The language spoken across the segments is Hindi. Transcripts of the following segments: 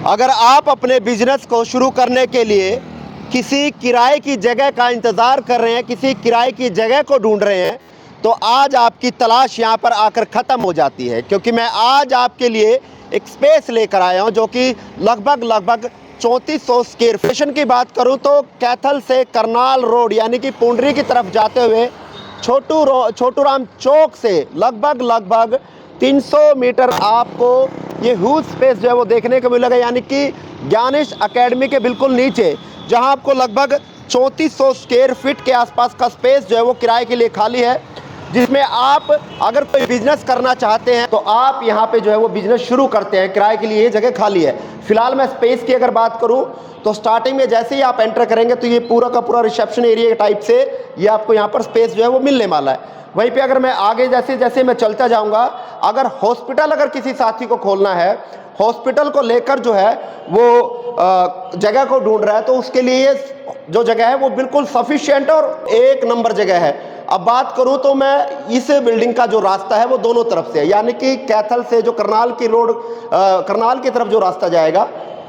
अगर आप अपने बिजनेस को शुरू करने के लिए किसी किराए की जगह का इंतज़ार कर रहे हैं, किसी किराए की जगह को ढूंढ रहे हैं, तो आज आपकी तलाश यहाँ पर आकर ख़त्म हो जाती है, क्योंकि मैं आज आपके लिए एक स्पेस लेकर आया हूँ जो कि लगभग 3400 स्क्वायर फीट की बात करूँ तो कैथल से करनाल रोड यानी कि पुंडरी की तरफ जाते हुए छोटूराम चौक से लगभग 300 मीटर आपको ये ह्यूज स्पेस जो है वो देखने को मिलेगा, यानी कि ज्ञानेश एकेडमी के बिल्कुल नीचे, जहां आपको लगभग 3400 स्क्वायर फीट के आसपास का स्पेस जो है वो किराए के लिए खाली है, जिसमें आप अगर कोई बिजनेस करना चाहते हैं तो आप यहां पे जो है वो बिजनेस शुरू करते हैं। किराए के लिए ये जगह खाली है। फिलहाल मैं स्पेस की अगर बात करूं तो स्टार्टिंग में जैसे ही आप एंटर करेंगे तो ये पूरा का पूरा रिसेप्शन एरिया के टाइप से ये आपको यहाँ पर स्पेस जो है वो मिलने वाला है। वहीं पे अगर मैं आगे जैसे जैसे मैं चलता जाऊंगा, अगर हॉस्पिटल अगर किसी साथी को खोलना है, हॉस्पिटल को लेकर जो है वो जगह को ढूंढ रहा है, तो उसके लिए जो जगह है वो बिल्कुल सफिशिएंट और एक नंबर जगह है। अब बात करूं तो मैं इस बिल्डिंग का जो रास्ता है वो दोनों तरफ से है, यानी कि कैथल से जो करनाल की रोड करनाल की तरफ जो रास्ता जाएगा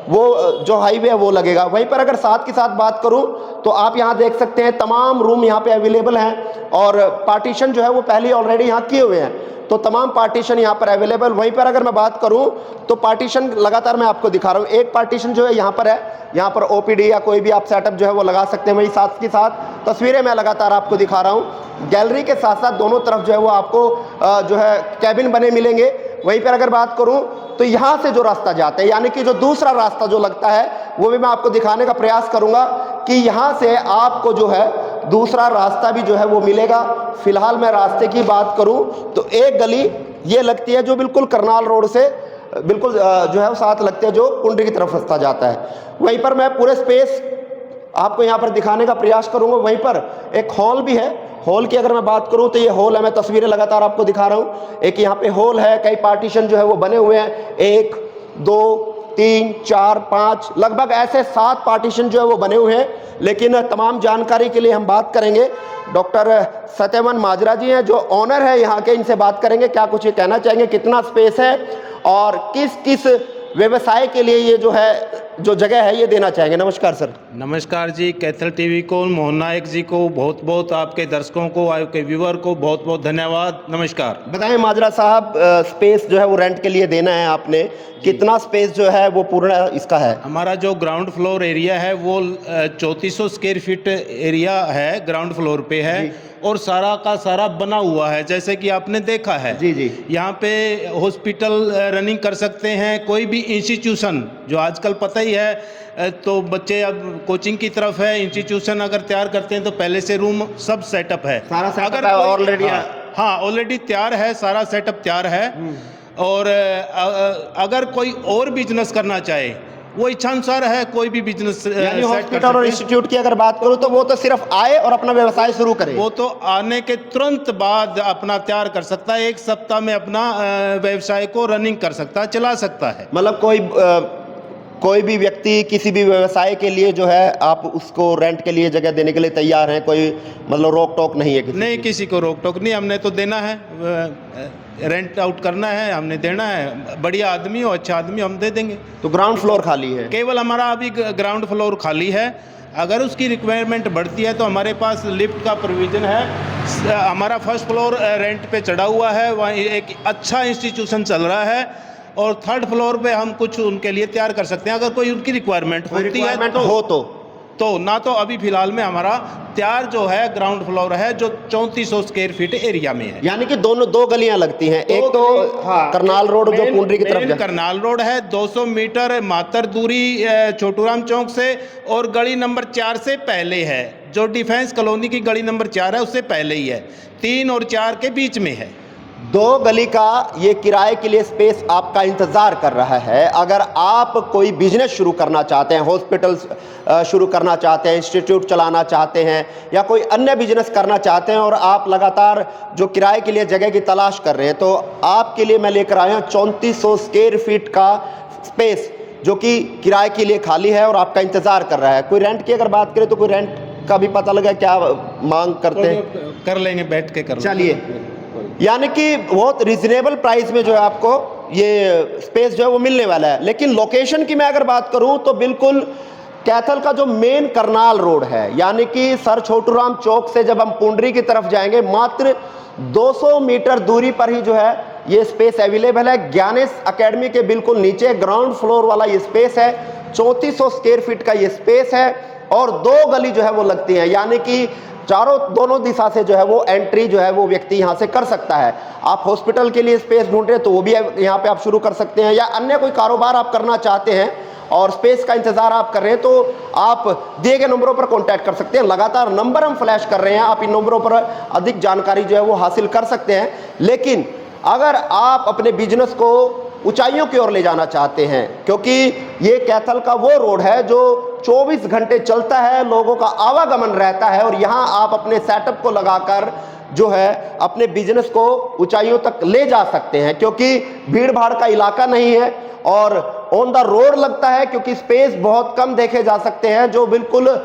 वो जो हाईवे है वो लगेगा। वहीं पर अगर साथ के साथ बात करूं तो आप यहां देख सकते हैं तमाम रूम यहां पे अवेलेबल हैं और पार्टीशन जो है वो पहले ऑलरेडी यहां किए हुए हैं, तो तमाम पार्टीशन यहां पर अवेलेबल। वहीं पर अगर मैं बात करूं तो पार्टीशन लगातार मैं आपको दिखा रहा हूं। एक पार्टीशन जो है यहां पर है, यहां पर ओपीडी या कोई भी आप सेटअप जो है वो लगा सकते हैं। वहीं साथ के साथ तस्वीरें मैं लगातार आपको दिखा रहा हूं। गैलरी के साथ साथ दोनों तरफ जो है वो आपको जो है कैबिन बने मिलेंगे। वहीं पर अगर बात करूं तो यहां से जो रास्ता जाता है, यानी कि जो दूसरा रास्ता जो लगता है वो भी मैं आपको दिखाने का प्रयास करूंगा कि यहां से आपको जो है दूसरा रास्ता भी जो है वो मिलेगा। फिलहाल मैं रास्ते की बात करूं तो एक गली ये लगती है जो बिल्कुल करनाल रोड से बिल्कुल जो है वो साथ लगते हैं, जो पुंडरी की तरफ रास्ता जाता है। वहीं पर मैं पूरे स्पेस आपको यहाँ पर दिखाने का प्रयास करूंगा। वहीं पर एक हॉल भी है। हॉल की अगर मैं बात करूं तो ये हॉल है, मैं तस्वीरें लगातार आपको दिखा रहा हूं। एक यहाँ पे हॉल है, कई पार्टीशन जो है वो बने हुए हैं, 1 2 3 4 5 लगभग ऐसे 7 पार्टीशन जो है वो बने हुए हैं। लेकिन तमाम जानकारी के लिए हम बात करेंगे डॉक्टर सत्यवन माजरा जी हैं जो ऑनर है यहाँ के, इनसे बात करेंगे क्या कुछ ये कहना चाहेंगे, कितना स्पेस है और किस किस व्यवसाय के लिए ये जो जगह है ये देना चाहेंगे। नमस्कार सर। नमस्कार जी। कैथल टीवी को, मोहन नायक जी को बहुत बहुत, आपके दर्शकों को, आपके व्यूअर को बहुत बहुत धन्यवाद। नमस्कार। बताएं माजरा साहब, स्पेस जो है वो रेंट के लिए देना है आपने, कितना स्पेस जो है वो पूर्ण इसका है? हमारा जो ग्राउंड फ्लोर एरिया है वो 3400 स्क्वायर फीट एरिया है, ग्राउंड फ्लोर पे है और सारा का सारा बना हुआ है, जैसे कि आपने देखा है। जी। यहाँ पे हॉस्पिटल रनिंग कर सकते हैं, कोई भी इंस्टीट्यूशन जो आजकल पता ही है, तो बच्चे अब कोचिंग की तरफ है, इंस्टीट्यूशन अगर तैयार करते हैं तो पहले से रूम सब सेटअप है, सारा अगर ऑलरेडी हाँ ऑलरेडी तैयार है, सारा सेटअप तैयार है। और अगर कोई और बिजनेस करना चाहे वो इच्छानुसार है, कोई भी बिजनेस हॉस्पिटल और इंस्टीट्यूट की अगर बात करूं तो वो तो सिर्फ आए और अपना व्यवसाय शुरू करे, वो तो आने के तुरंत बाद अपना तैयार कर सकता है, 1 सप्ताह में अपना व्यवसाय को रनिंग कर सकता है, चला सकता है। मतलब कोई भी व्यक्ति किसी भी व्यवसाय के लिए जो है आप उसको रेंट के लिए जगह देने के लिए तैयार हैं, कोई मतलब रोक टोक नहीं है? नहीं, किसी को रोक टोक नहीं, हमने तो देना है, रेंट आउट करना है, हमने देना है। बढ़िया आदमी हो, अच्छा आदमी, हम दे देंगे। तो ग्राउंड फ्लोर खाली है? केवल हमारा अभी ग्राउंड फ्लोर खाली है। अगर उसकी रिक्वायरमेंट बढ़ती है तो हमारे पास लिफ्ट का प्रोविज़न है। हमारा फर्स्ट फ्लोर रेंट पे चढ़ा हुआ है, वहीं एक अच्छा इंस्टीट्यूशन चल रहा है और 3rd फ्लोर पे हम कुछ उनके लिए तैयार कर सकते हैं, अगर कोई उनकी रिक्वायरमेंट होती है तो ना। तो अभी फिलहाल में हमारा तैयार जो है ग्राउंड फ्लोर है जो 3400 स्क्वायर फीट एरिया में है, यानी कि दो गलियां लगती हैं, एक तो करनाल रोड जो पुंडरी की तरफ करनाल रोड है, 200 मीटर मात्र दूरी छोटूराम चौक से, और गली नंबर 4 से पहले है, जो डिफेंस कॉलोनी की गली नंबर 4 है उससे पहले ही है, 3 और 4 के बीच में है। 2 गली का ये किराए के लिए स्पेस आपका इंतजार कर रहा है। अगर आप कोई बिजनेस शुरू करना चाहते हैं, हॉस्पिटल शुरू करना चाहते हैं, इंस्टीट्यूट चलाना चाहते हैं या कोई अन्य बिजनेस करना चाहते हैं और आप लगातार जो किराए के लिए जगह की तलाश कर रहे हैं, तो आपके लिए मैं लेकर आया हूं 3400 स्क्वायर फीट का स्पेस जो कि किराए के लिए खाली है और आपका इंतजार कर रहा है। कोई रेंट की अगर बात करें तो कोई रेंट का भी पता लगा क्या मांग करते हैं? कर लेंगे, बैठ के कर चलिए, यानी कि बहुत रिजनेबल प्राइस में जो है आपको ये स्पेस जो है वो मिलने वाला है। लेकिन लोकेशन की मैं अगर बात करूं तो बिल्कुल कैथल का जो मेन करनाल रोड है, यानी कि सर छोटूराम चौक से जब हम पुंडरी की तरफ जाएंगे, मात्र 200 मीटर दूरी पर ही जो है ये स्पेस अवेलेबल है। ज्ञानेश एकेडमी के बिल्कुल नीचे ग्राउंड फ्लोर वाला ये स्पेस है। 3400 स्क्वायर फीट का ये स्पेस है और 2 गली जो है वो लगती हैं, यानी कि दोनों दिशा से जो है वो एंट्री जो है वो व्यक्ति यहाँ से कर सकता है। आप हॉस्पिटल के लिए स्पेस ढूंढ रहे हैं तो वो भी यहाँ पे आप शुरू कर सकते हैं, या अन्य कोई कारोबार आप करना चाहते हैं और स्पेस का इंतजार आप कर रहे हैं तो आप दिए गए नंबरों पर कांटेक्ट कर सकते हैं। लगातार नंबर हम फ्लैश कर रहे हैं, आप इन नंबरों पर अधिक जानकारी जो है वो हासिल कर सकते हैं। लेकिन अगर आप अपने बिजनेस को ऊंचाइयों की ओर ले जाना चाहते हैं, क्योंकि ये कैथल का वो रोड है जो 24 घंटे चलता है, लोगों का आवागमन रहता है, और यहाँ आप अपने सेटअप को लगाकर जो है अपने बिजनेस को ऊंचाइयों तक ले जा सकते हैं, क्योंकि भीड़ भाड़ का इलाका नहीं है और ऑन द रोड लगता है, क्योंकि स्पेस बहुत कम देखे जा सकते हैं। जो बिल्कुल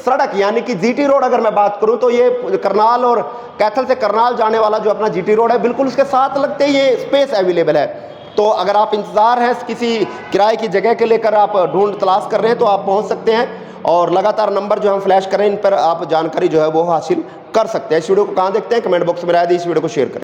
सड़क यानी कि जीटी रोड अगर मैं बात करूं तो ये करनाल और कैथल से करनाल जाने वाला जो अपना जीटी रोड है, बिल्कुल उसके साथ लगते ही ये स्पेस अवेलेबल है। तो अगर आप इंतजार हैं किसी किराए की जगह के लेकर आप ढूंढ तलाश कर रहे हैं तो आप पहुंच सकते हैं, और लगातार नंबर जो हम फ्लैश करें इन पर आप जानकारी जो है वो हासिल कर सकते हैं। इस वीडियो को कहाँ देखते हैं, कमेंट बॉक्स में राय दी, इस वीडियो को शेयर करें।